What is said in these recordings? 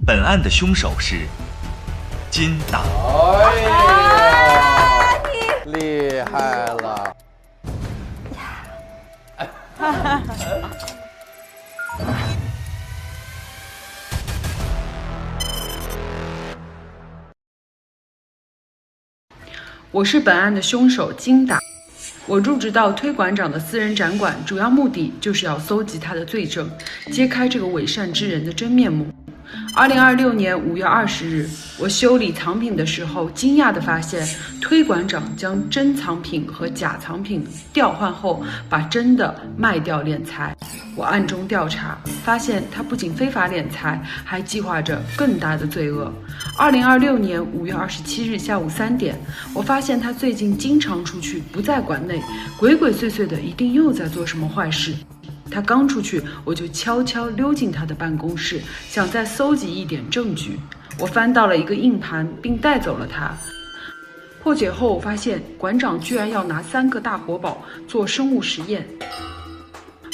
本案的凶手是金大。哎呀，厉害了！我是本案的凶手金达。我入职到推馆长的私人展馆，主要目的就是要搜集他的罪证，揭开这个伪善之人的真面目。2026年5月20日，我修理藏品的时候，惊讶地发现推馆长将真藏品和假藏品调换后，把真的卖掉敛财。我暗中调查，发现他不仅非法敛财，还计划着更大的罪恶。2026年5月27日下午3点，我发现他最近经常出去，不在馆内，鬼鬼祟祟的，一定又在做什么坏事。他刚出去，我就悄悄溜进他的办公室，想再搜集一点证据。我翻到了一个硬盘，并带走了它。破解后，我发现馆长居然要拿3个大活宝做生物实验。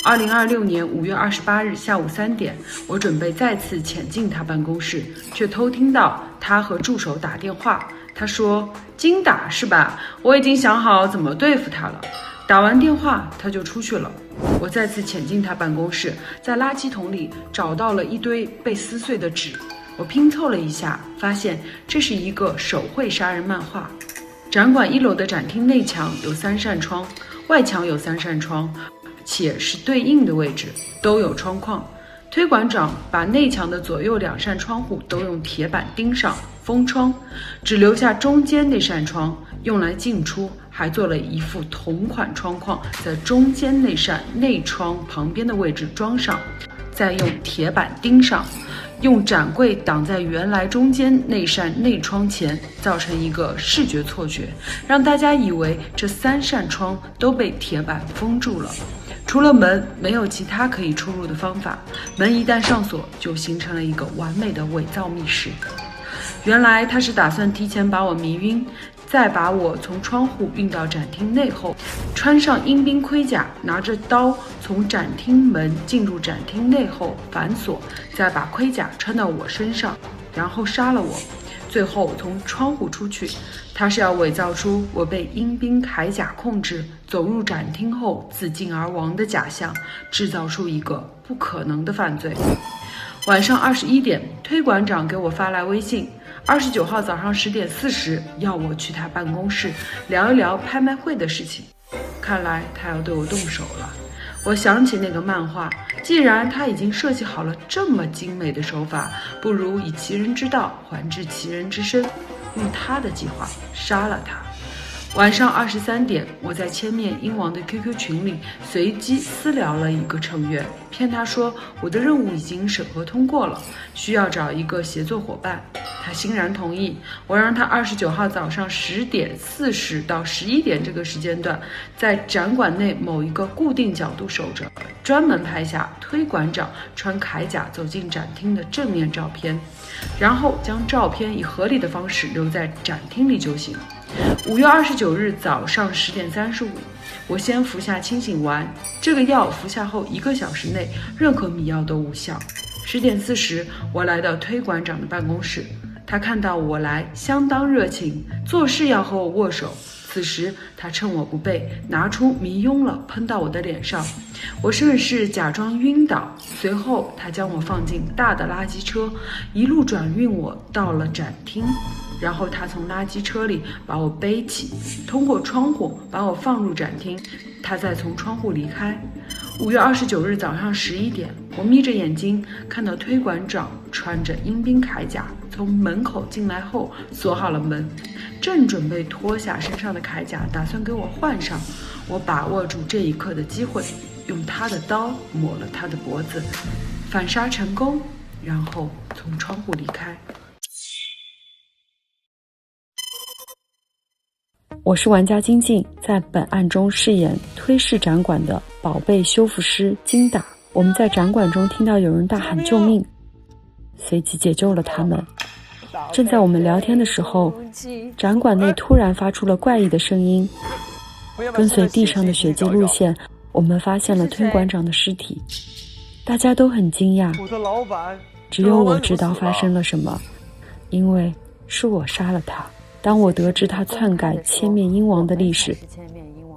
2026年5月28日下午3点，我准备再次潜进他办公室，却偷听到他和助手打电话。他说：“金打是吧？我已经想好怎么对付他了。”打完电话，他就出去了。我再次潜进他办公室，在垃圾桶里找到了一堆被撕碎的纸。我拼凑了一下，发现这是一个手绘杀人漫画。展馆1楼的展厅内墙有3扇窗，外墙有3扇窗，且是对应的位置，都有窗框。推馆长把内墙的左右2扇窗户都用铁板钉上，封窗，只留下中间那扇窗用来进出，还做了一副同款窗框，在中间那扇内窗旁边的位置装上，再用铁板钉上，用展柜挡在原来中间那扇内窗前，造成一个视觉错觉，让大家以为这3扇窗都被铁板封住了。除了门，没有其他可以出入的方法。门一旦上锁，就形成了一个完美的伪造密室。原来他是打算提前把我迷晕，再把我从窗户运到展厅内后，穿上阴兵盔甲，拿着刀从展厅门进入展厅内后反锁，再把盔甲穿到我身上，然后杀了我，最后从窗户出去。他是要伪造出我被阴兵铠甲控制，走入展厅后自尽而亡的假象，制造出一个不可能的犯罪。晚上21点，推馆长给我发来微信，29号早上10点40要我去他办公室聊一聊拍卖会的事情。看来他要对我动手了。我想起那个漫画，既然他已经设计好了这么精美的手法，不如以其人之道还治其人之身，用他的计划杀了他。晚上23点，我在千面鹰王的 QQ 群里随机私聊了一个成员，骗他说我的任务已经审核通过了，需要找一个协作伙伴。他欣然同意，我让他29号早上10点40到11点这个时间段，在展馆内某一个固定角度守着，专门拍下推馆长穿铠甲走进展厅的正面照片，然后将照片以合理的方式留在展厅里就行。5月29日早上10点35，我先服下清醒丸，这个药服下后1个小时内任何迷药都无效。10点40，我来到推馆长的办公室，他看到我来相当热情，做事要和我握手。此时他趁我不备，拿出迷晕了喷到我的脸上，我顺势假装晕倒，随后他将我放进大的垃圾车，一路转运我到了展厅，然后他从垃圾车里把我背起，通过窗户把我放入展厅，他再从窗户离开。5月29日早上11点，我眯着眼睛看到推馆长穿着阴兵铠甲从门口进来后锁好了门，正准备脱下身上的铠甲打算给我换上，我把握住这一刻的机会，用他的刀抹了他的脖子，反杀成功，然后从窗户离开。我是玩家金靖，在本案中饰演推市展馆的宝贝修复师金打。我们在展馆中听到有人大喊救命，随即解救了他们。正在我们聊天的时候，展馆内突然发出了怪异的声音，跟随地上的血迹路线，我们发现了推馆长的尸体。大家都很惊讶，我的老板只有我知道发生了什么，因为是我杀了他。当我得知他篡改千面鹰王的历史，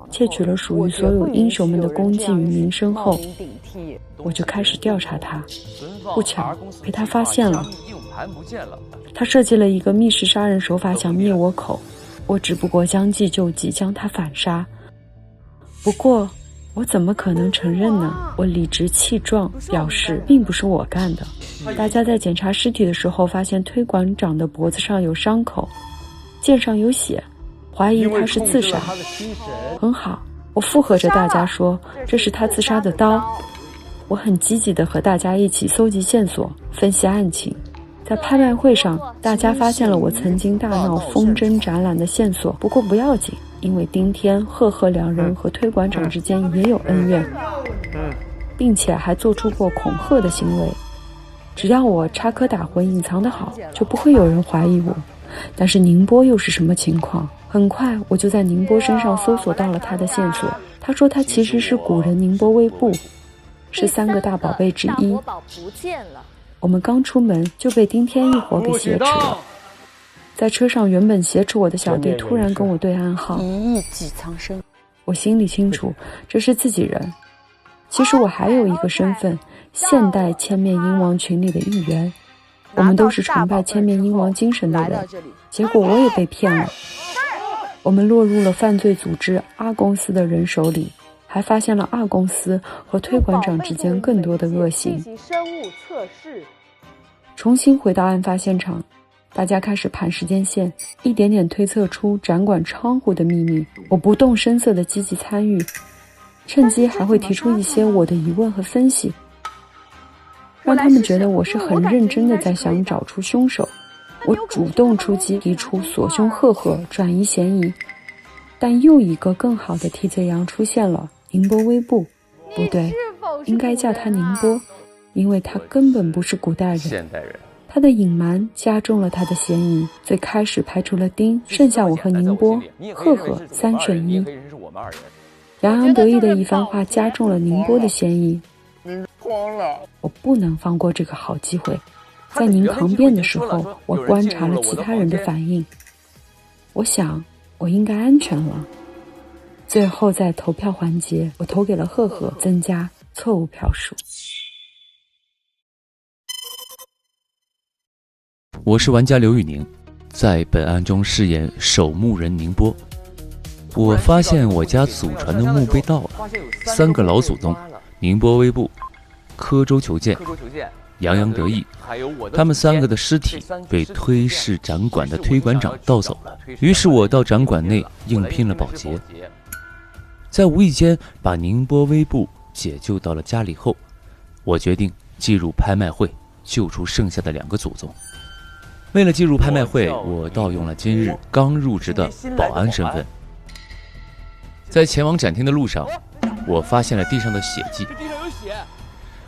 窃取了属于所有英雄们的功绩与名声后，我就开始调查他。不巧被他发现了，他设计了一个密室杀人手法想灭我口，我只不过将计就计将他反杀。不过我怎么可能承认呢？我理直气壮表示并不是我干的。大家在检查尸体的时候发现推馆长的脖子上有伤口，剑上有血，怀疑他是自杀。很好，我附和着大家说这是他自杀的刀。我很积极地和大家一起搜集线索，分析案情。在拍卖会上，大家发现了我曾经大闹风筝展览的线索，不过不要紧，因为丁天、赫赫两人和推馆长之间也有恩怨，并且还做出过恐吓的行为。只要我插科打诨隐藏得好，就不会有人怀疑我。但是宁波又是什么情况？很快我就在宁波身上搜索到了他的线索。他说他其实是古人宁波微步，是3个大宝贝之一。我们刚出门就被丁天一伙给挟持了。在车上，原本挟持我的小弟突然跟我对暗号，1亿计苍生。我心里清楚这是自己人。其实我还有一个身份，现代千面鹰王群里的一员。我们都是崇拜千面鹰王精神的人，结果我也被骗了。我们落入了犯罪组织阿公司的人手里，还发现了二公司和推馆长之间更多的恶行。重新回到案发现场，大家开始盘时间线，一点点推测出展馆窗户的秘密。我不动声色地积极参与，趁机还会提出一些我的疑问和分析，让他们觉得我是很认真地在想找出凶手。我主动出击，提出索凶赫赫，转移嫌疑。但又一个更好的替罪羊出现了，宁波微步。不对，应该叫他宁波，因为他根本不是古代人，现代人。他的隐瞒加重了他的嫌疑。最开始排除了丁，剩下我和宁波、赫赫3选1。洋洋得意的一番话加重了宁波的嫌疑。我不能放过这个好机会。在您抗辩的时候，我观察了其他人的反应，我想我应该安全了。最后在投票环节，我投给了赫赫，增加错误票数。我是玩家刘宇宁，在本案中饰演守墓人宁波。我发现我家祖传的墓被盗了，3个老祖宗宁波微步、柯州求见、洋洋得意，他们3个的尸体被推市展馆的推馆长盗走了。于是我到展馆内应聘了保洁，在无意间把宁波微步解救到了家里后，我决定进入拍卖会，救出剩下的2个祖宗。为了进入拍卖会，我盗用了今日刚入职的保安身份。在前往展厅的路上，我发现了地上的血迹，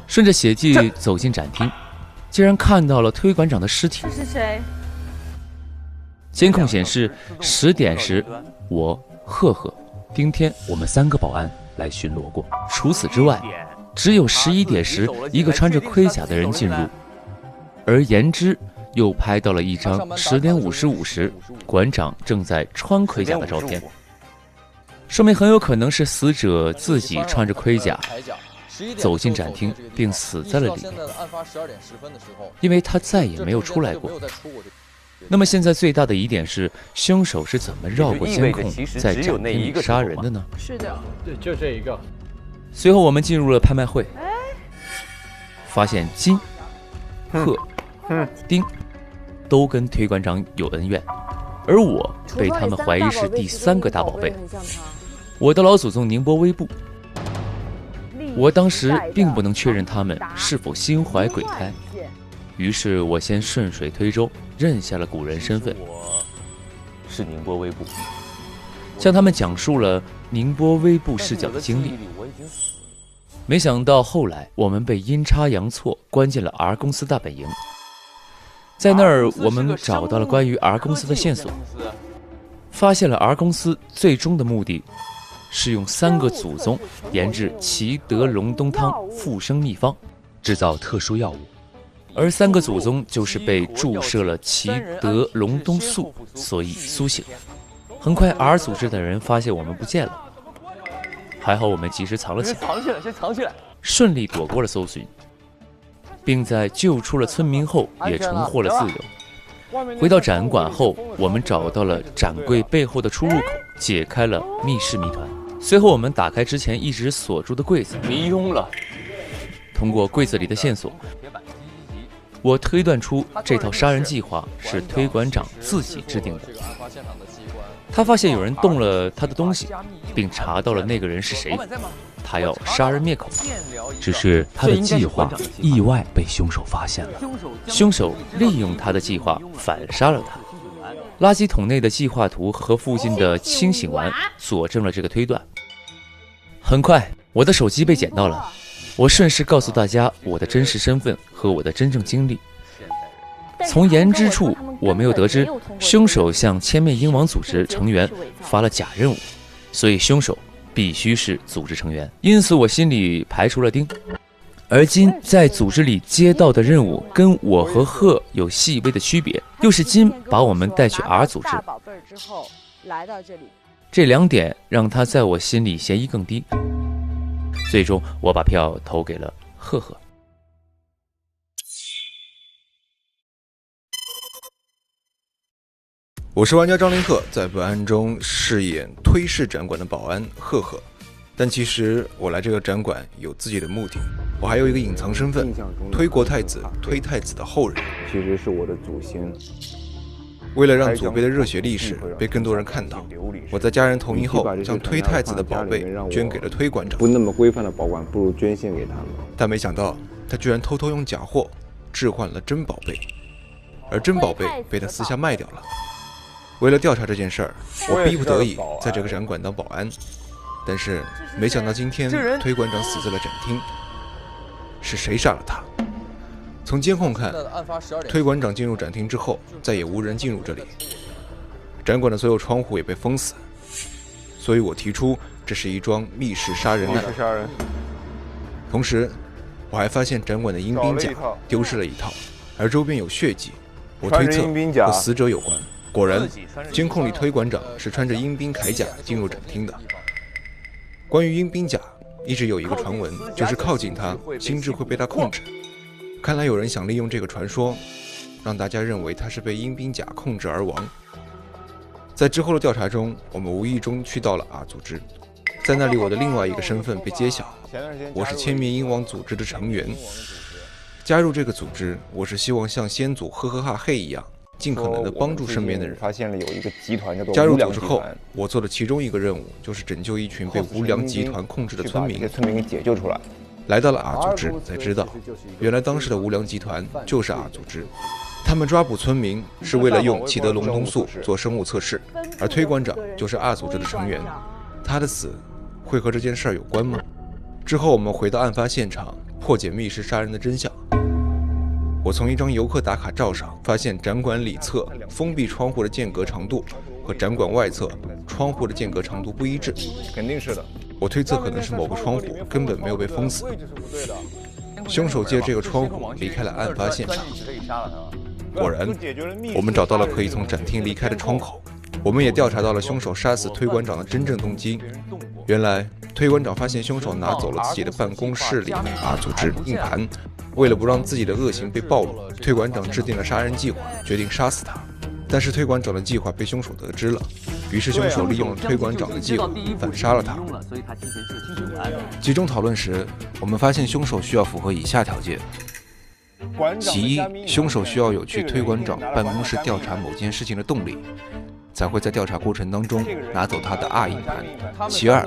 顺着血迹走进展厅，竟然看到了推馆长的尸体。这是谁？监控显示10点时，我、赫赫、丁天，我们3个保安来巡逻过。除此之外，只有11点时一个穿着盔甲的人进入，而言之又拍到了一张10点55时馆长正在穿盔甲的照片，说明很有可能是死者自己穿着盔甲走进展厅并死在了里面，因为他再也没有出来过。那么现在最大的疑点是，凶手是怎么绕过监控在展厅里杀人的呢？是的，对，就这一个。随后我们进入了拍卖会，发现金、贺、丁都跟推馆长有恩怨，而我被他们怀疑是第3个大宝贝，我的老祖宗宁波微步。我当时并不能确认他们是否心怀鬼胎，于是我先顺水推舟，认下了古人身份。我是宁波微步，向他们讲述了宁波微步视角的经历。没想到后来我们被阴差阳错关进了 R 公司大本营，在那儿我们找到了关于 R 公司的线索，发现了 R 公司最终的目的是用3个祖宗研制奇德隆冬汤复生秘方，制造特殊药物，而3个祖宗就是被注射了奇德隆冬素，所以苏醒。很快 R 组织的人发现我们不见了，还好我们及时藏了起来，先藏起来，顺利躲过了搜寻，并在救出了村民后也重获了自由。回到展馆后，我们找到了展柜背后的出入口，解开了密室谜团。随后我们打开之前一直锁住的柜子，迷拥了。通过柜子里的线索，我推断出这套杀人计划是推馆长自己制定的。他发现有人动了他的东西，并查到了那个人是谁，他要杀人灭口。只是他的计划意外被凶手发现了，凶手利用他的计划反杀了他。垃圾桶内的计划图和附近的清醒丸佐证了这个推断。很快，我的手机被捡到了，我顺势告诉大家我的真实身份和我的真正经历。从言之处，我没有得知凶手向千面鹰王组织成员发了假任务，所以凶手必须是组织成员。因此，我心里排除了丁。而金在组织里接到的任务跟我和贺有细微的区别，又是金把我们带去 R 组织，这2点让他在我心里嫌疑更低。最终，我把票投给了赫赫。我是玩家张林赫，在本案中饰演推事展馆的保安赫赫。但其实我来这个展馆有自己的目的，我还有一个隐藏身份，推国太子、推太子的后人，其实是我的祖先。为了让祖辈的热血历史被更多人看到，我在家人同意后，将推太子的宝贝捐给了推馆长。不那么规范的保管，不如捐献给他们。但没想到，他居然偷偷用假货置换了真宝贝，而真宝贝被他私下卖掉了。为了调查这件事儿，我逼不得已在这个展馆当保安。但是没想到今天推馆长死在了展厅，是谁杀了他？从监控看，推馆长进入展厅之后，再也无人进入这里，展馆的所有窗户也被封死，所以我提出这是一桩密室杀人案。同时，我还发现展馆的阴兵甲丢失了一套，而周边有血迹，我推测和死者有关。果然，监控里推馆长是穿着阴兵铠甲进入展厅的。关于阴兵甲，一直有一个传闻，就是靠近它，心智会被它控制。看来有人想利用这个传说，让大家认为他是被阴兵甲控制而亡。在之后的调查中，我们无意中去到了 R 组织，在那里我的另外一个身份被揭晓，我是千面鹰王组织的成员。加入这个组织，我是希望像先祖呵呵哈嘿一样，尽可能的帮助身边的人。发现了有一个集团叫做加入组织后，我做的其中一个任务就是拯救一群被无良集团控制的村民，把村民给解救出来。来到了 R 组织，才知道原来当时的无良集团就是 R 组织。他们抓捕村民是为了用奇德隆冬素做生物测试，而推馆长就是 R 组织的成员。他的死会和这件事儿有关吗？之后我们回到案发现场，破解密室杀人的真相。我从一张游客打卡照上发现，展馆里侧封闭窗户的间隔长度和展馆外侧窗户的间隔长度不一致。肯定是的。我推测可能是某个窗户根本没有被封死，凶手借这个窗户离开了案发现场。果然，我们找到了可以从展厅离开的窗口。我们也调查到了凶手杀死推馆长的真正动机。原来，推馆长发现凶手拿走了自己的办公室里的 R 组织硬盘，为了不让自己的恶行被暴露，推馆长制定了杀人计划，决定杀死他。但是推馆长的计划被凶手得知了，于是凶手利用了推馆长的计划反杀了他。集中讨论时，我们发现凶手需要符合以下条件：其一，凶手需要有去推馆长办公室调查某件事情的动力，才会在调查过程当中拿走他的 R 硬盘。其二，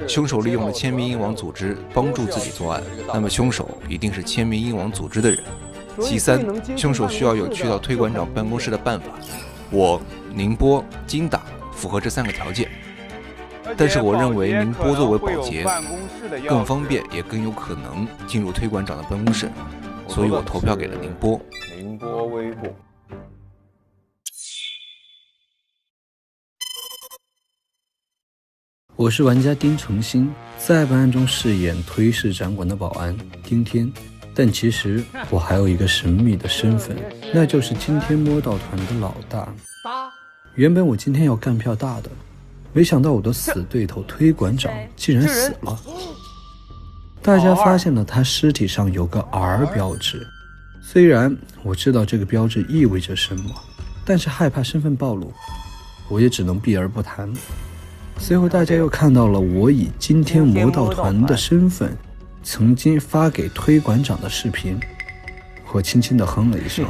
凶手利用了千面鹰王组织帮助自己作案，那么凶手一定是千面鹰王组织的人。其三，凶手需要有去到推馆长办公室的办法。我、宁波、金打符合这3个条件，但是我认为宁波作为保洁更方便，也更有可能进入推馆长的办公室，所以我投票给了宁波。宁波微博。我是玩家丁程鑫，在本案中饰演推事展馆的保安丁天。但其实我还有一个神秘的身份，那就是今天摸到团的老大。原本我今天要干票大的，没想到我的死对头推馆长竟然死了。大家发现了他尸体上有个 R 标志，虽然我知道这个标志意味着什么，但是害怕身份暴露，我也只能避而不谈。随后大家又看到了我以今天魔道团的身份曾经发给推馆长的视频，我轻轻地哼了一声。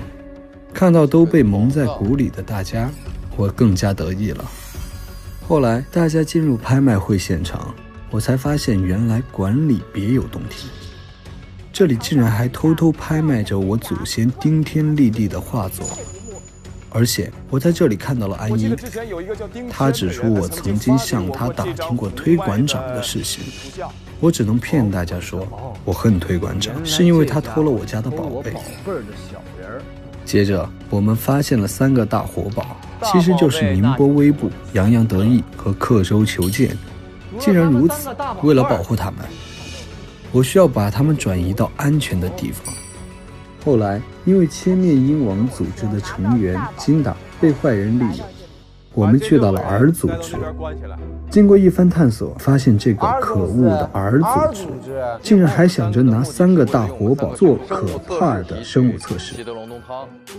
看到都被蒙在鼓里的大家，我更加得意了。后来大家进入拍卖会现场，我才发现原来馆里别有洞天，这里竟然还偷偷拍卖着我祖先顶天立地的画作。而且我在这里看到了安一，他指出我曾经向他打听过推馆长的事情，我只能骗大家说我恨推馆长，是因为他偷了我家的宝贝。接着我们发现了3个大活宝，其实就是宁波微步、洋洋得意和刻舟求剑。既然如此，为了保护他们，我需要把他们转移到安全的地方。后来因为千面鹰王组织的成员金打被坏人利用，我们去到了 R 组织。经过一番探索，发现这个可恶的 R 组织竟然还想着拿3个大活宝做可怕的生物测试。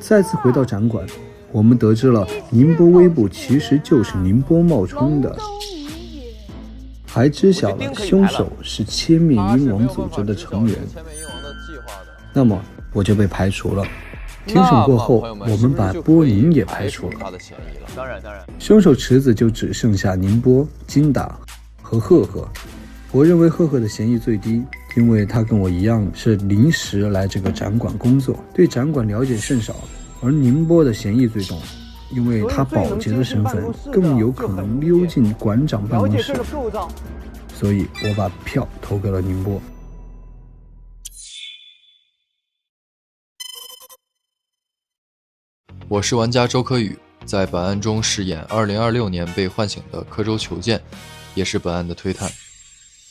再次回到展馆，我们得知了宁波微步其实就是宁波冒充的，还知晓了凶手是千面鹰王组织的成员。那么我就被排除了。庭审过后，我们把波宁也排除了。当然，凶手池子就只剩下宁波、金打和赫赫。我认为赫赫的嫌疑最低，因为他跟我一样是临时来这个展馆工作，对展馆了解甚少。而宁波的嫌疑最重，因为他保洁的身份更有可能溜进馆长办公室，所以我把票投给了宁波。我是玩家周柯宇，在本案中饰演2026年被唤醒的刻舟求剑，也是本案的推探。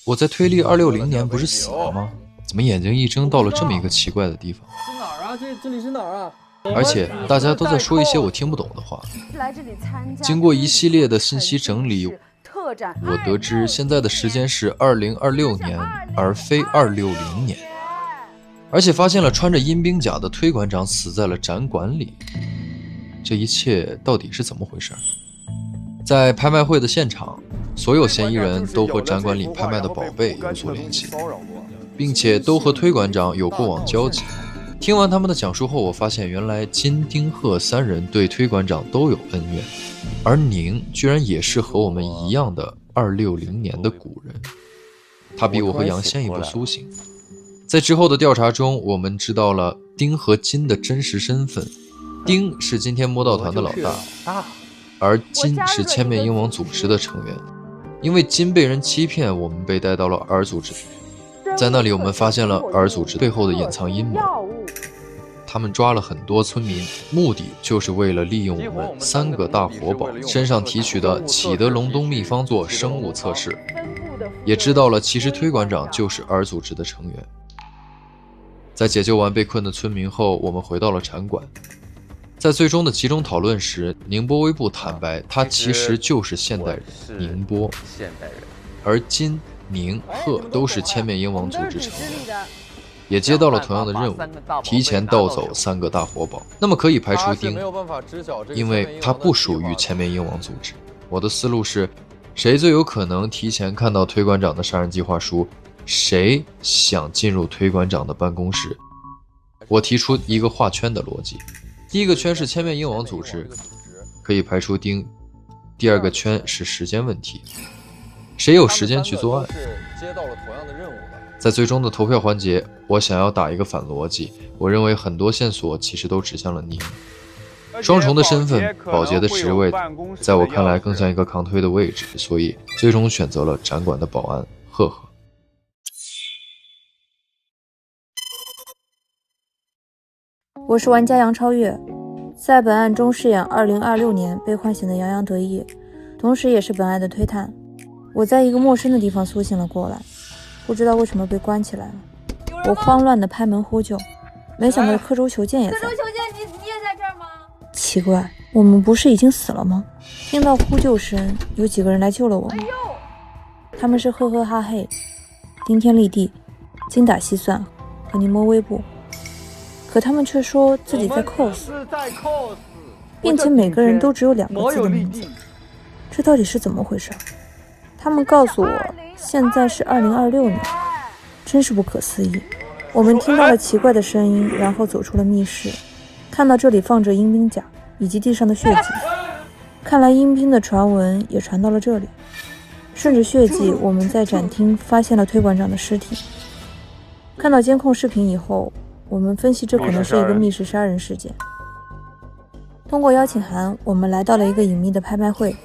我在推理260年不是死了吗？怎么眼睛一睁到了这么一个奇怪的地方？是哪儿啊？这里是哪儿啊？而且大家都在说一些我听不懂的话。经过一系列的信息整理，我得知现在的时间是2026年，而非260年。而且发现了穿着阴兵甲的推馆长死在了展馆里。这一切到底是怎么回事？在拍卖会的现场，所有嫌疑人都和展馆里拍卖的宝贝有所联系，并且都和推馆长有过往交集。听完他们的讲述后，我发现原来金、丁、贺3人对推馆长都有恩怨，而宁居然也是和我们一样的260年的古人。他比我和杨先一步苏醒。在之后的调查中，我们知道了丁和金的真实身份。丁是今天魔道团的老大，而金是千面鹰王组织的成员。因为金被人欺骗，我们被带到了 R 组织，在那里我们发现了 R 组织背后的隐藏阴谋。他们抓了很多村民，目的就是为了利用我们3个大活宝身上提取的启德隆冬秘方做生物测试。也知道了其实推馆长就是 R 组织的成员。在解救完被困的村民后，我们回到了展馆。在最终的集中讨论时，宁波微步坦白他其实就是现代人宁波，而金、宁、贺都是千面鹰王组织成员，也接到了同样的任务，提前盗走3个大活宝。那么可以排除丁，因为他不属于千面鹰王组织。我的思路是，谁最有可能提前看到推馆长的杀人计划书？谁想进入推馆长的办公室？我提出一个画圈的逻辑。第一个圈是千面鹰王组织，可以排除丁。第二个圈是时间问题，谁有时间去作案？在最终的投票环节，我想要打一个反逻辑，我认为很多线索其实都指向了宁。双重的身份，保洁的职位，在我看来更像一个抗推的位置，所以最终选择了展馆的保安赫赫。我是玩家杨超越，在本案中饰演2026年被唤醒的洋洋得意，同时也是本案的推探。我在一个陌生的地方苏醒了过来，不知道为什么被关起来了。我慌乱地拍门呼救，没想到刻舟求剑也在。刻舟求剑，你也在这儿吗？奇怪，我们不是已经死了吗？听到呼救声，有几个人来救了我们。他们是赫赫哈嘿、顶天立地、精打细算和宁波微步，可他们却说自己在 cos， 并且每个人都只有2个字的名字，这到底是怎么回事？他们告诉我，现在是2026年，真是不可思议。我们听到了奇怪的声音，然后走出了密室，看到这里放着阴兵甲以及地上的血迹，看来阴兵的传闻也传到了这里。顺着血迹，我们在展厅发现了推馆长的尸体。看到监控视频以后，我们分析这可能是一个密室杀人事件。通过邀请函，我们来到了一个隐秘的拍卖会。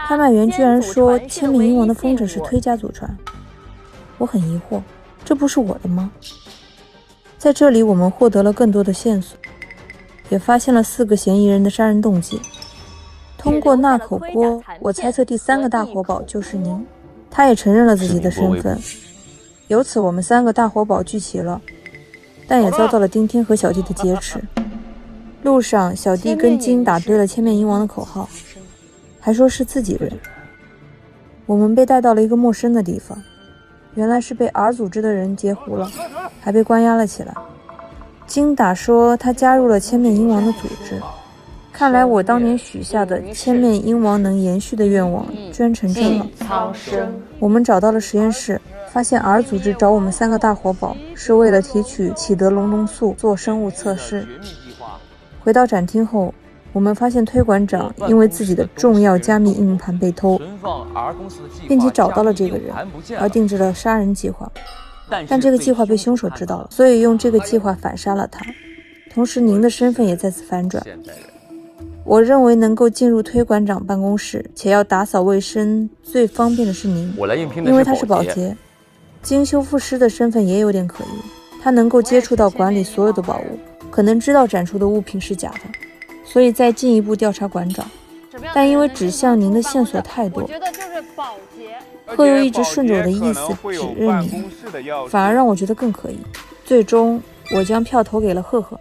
拍卖员居然说千命鹰王的风筝是推家祖传，我很疑惑，这不是我的吗？在这里我们获得了更多的线索，也发现了4个嫌疑人的杀人动机。通过那口锅，我猜测第3个大活宝就是您，他也承认了自己的身份。由此我们3个大活宝聚齐了，但也遭到了丁天和小弟的劫持。路上小弟跟金打对了千面鹰王的口号，还说是自己人。我们被带到了一个陌生的地方，原来是被 R 组织的人截胡了，还被关押了起来。金打说他加入了千面鹰王的组织，看来我当年许下的千面鹰王能延续的愿望居然成真了。我们找到了实验室，发现 R 组织找我们3个大活宝是为了提取启德龙龙素做生物测试。回到展厅后，我们发现推馆长因为自己的重要加密硬盘被偷，并且找到了这个人，而定制了杀人计划。但这个计划被凶手知道了，所以用这个计划反杀了他。同时您的身份也再次反转。我认为能够进入推馆长办公室且要打扫卫生最方便的是您，因为他是保洁。金修复师的身份也有点可疑，他能够接触到管理所有的宝物，可能知道展出的物品是假的，所以再进一步调查馆长。但因为指向您的线索太多，赫又一直顺着我的意思指认您，反而让我觉得更可疑。最终我将票投给了赫赫。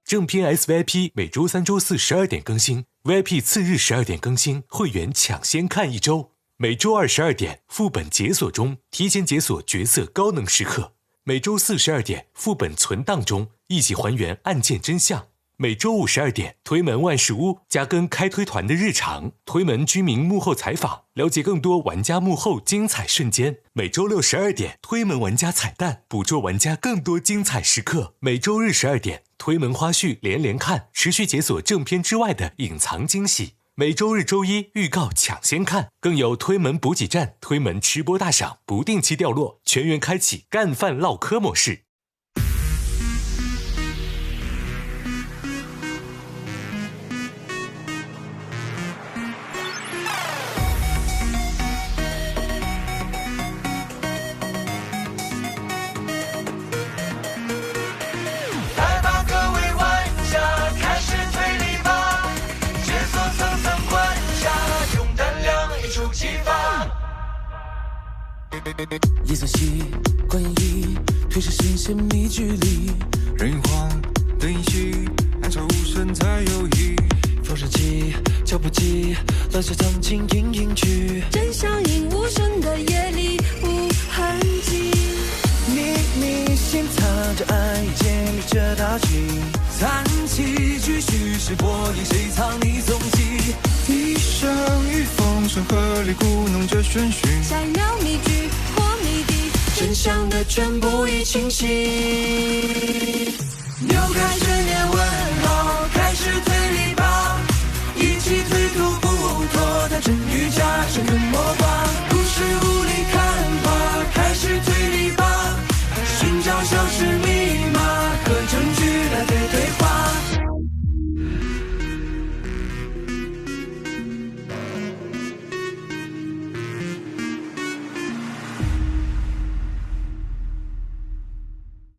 正片 SVIP 每周3、周4 12点更新 ，VIP 次日12点更新，会员抢先看1周。每周2 12点副本解锁中，提前解锁角色高能时刻。每周4 12点副本存档中，一起还原案件真相。每周5 12点推门万事屋加更开推团的日常，推门居民幕后采访，了解更多玩家幕后精彩瞬间。每周6 12点推门玩家彩蛋，捕捉玩家更多精彩时刻。每周日12点推门花絮连连看，持续解锁正片之外的隐藏惊喜。每周日周一预告抢先看，更有推门补给站、推门吃播大赏不定期掉落，全员开启干饭唠嗑模式。夜色系关于推是新鲜密距离，人与晃的音系，暗潮无声才有意。放射器脚步机，乱世藏进隐隐去，真相隐无声的夜里无痕迹。秘密心藏着爱，建立着大气，残气继续是播音，谁藏你踪迹？地上与风声合力鼓弄着宣讯，下一秒谜句或谜底，真相的全部已清晰。扭开悬念问